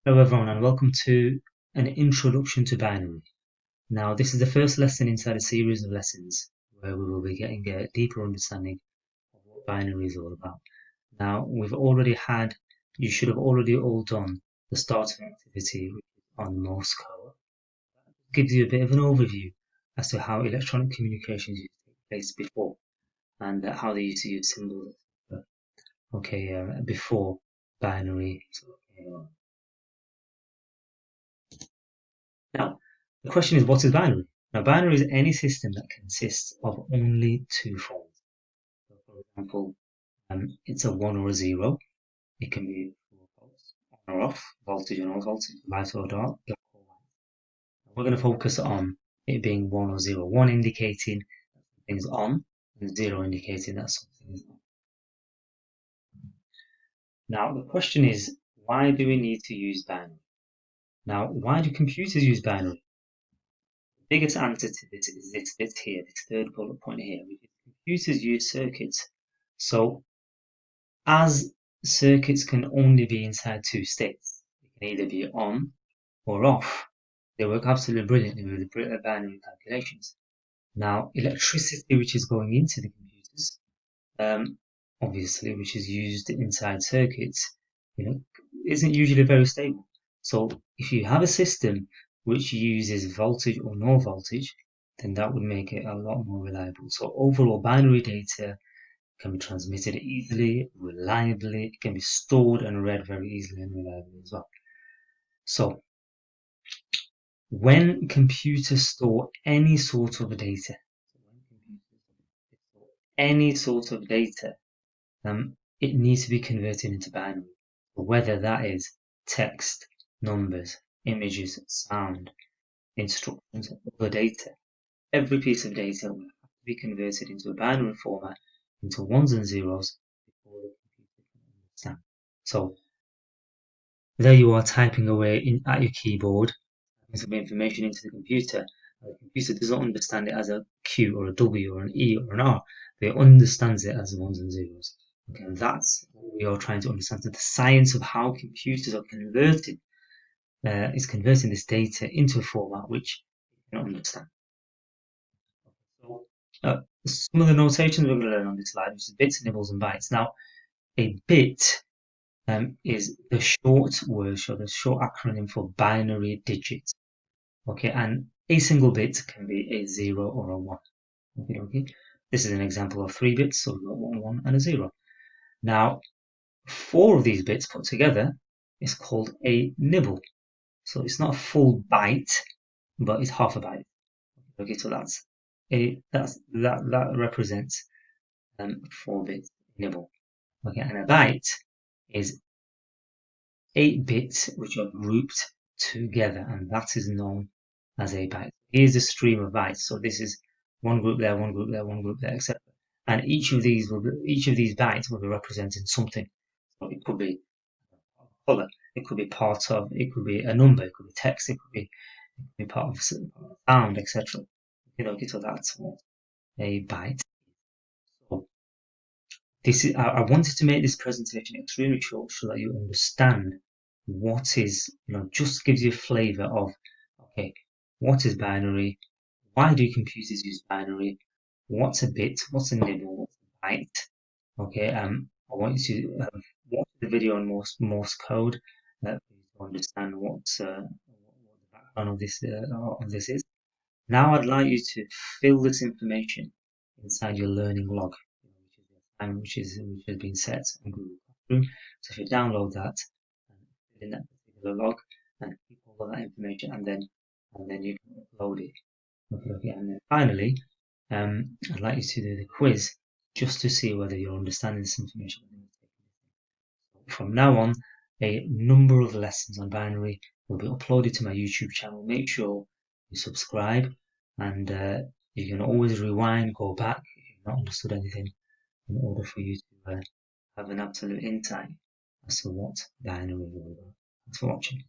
Hello everyone and welcome to an introduction to binary. Now this is the first lesson inside a series of lessons where we will be getting a deeper understanding of what binary is all about. Now you should have already all done the starting activity on Morse code. That gives you a bit of an overview as to how electronic communications used to take place before and how they used to use symbols before binary. Now, the question is, what is binary? Now, binary is any system that consists of only two forms. So, for example, it's a 1 or a 0. It can be true or false, on or off, voltage or no voltage, light or dark, black or white. We're going to focus on it being 1 or 0. 1 indicating that something's on, and 0 indicating that something is off. Now, the question is, why do we need to use binary? Now, why do computers use binary? Biggest answer to this is this bit here, this third bullet point here. Computers use circuits. So as circuits can only be inside two states, they can either be on or off. They work absolutely brilliantly with the binary calculations. Now, electricity which is going into the computers, obviously, which is used inside circuits, isn't usually very stable. So if you have a system which uses voltage or no voltage, then that would make it a lot more reliable. So overall, binary data can be transmitted easily, reliably, it can be stored and read very easily and reliably as well. So when computers store any sort of data, it needs to be converted into binary, whether that is text, numbers, images, sound, instructions, other data. Every piece of data will have to be converted into a binary format, into ones and zeros, before the computer can understand. So there you are typing away at your keyboard, some information into the computer. The computer doesn't understand it as a Q or a W or an E or an R. It understands it as ones and zeros. Okay, and that's what we are trying to understand. So the science of how computers are converting this data into a format which you cannot understand. So some of the notations we're going to learn on this slide, which is bits, nibbles, and bytes. Now, a bit is the short word, or the short acronym for binary digits. Okay, and a single bit can be a 0 or a 1. Okay. This is an example of 3 bits, so we've got 1, 1, and a 0. Now, 4 of these bits put together is called a nibble. So it's not a full byte, but it's half a byte. Okay, so that represents 4 bits nibble. Okay, and a byte is 8 bits which are grouped together, and that is known as a byte. Here's a stream of bytes. So this is one group there, one group there, one group there, etc. And each of these bytes will be representing something. So it could be a color, it could be part of, it could be a number, it could be text, it could be part of sound, etc. Okay, so that's what a byte. So I wanted to make this presentation extremely short so that you understand what is, just gives you a flavor of, okay, what is binary? Why do computers use binary? What's a bit? What's a nibble? What's a byte? Okay, I want you to watch the video on Morse code to understand what the background of this is. Now I'd like you to fill this information inside your learning log, which has been set on Google Classroom. So if you download that and fill in that particular log and keep all of that information, and then you can upload it. Okay, and then finally, I'd like you to do the quiz just to see whether you're understanding this information. From now on, a number of lessons on binary will be uploaded to my YouTube channel. Make sure you subscribe, and you can always rewind, go back if you've not understood anything, in order for you to have an absolute insight as to what binary is all about. Thanks for watching.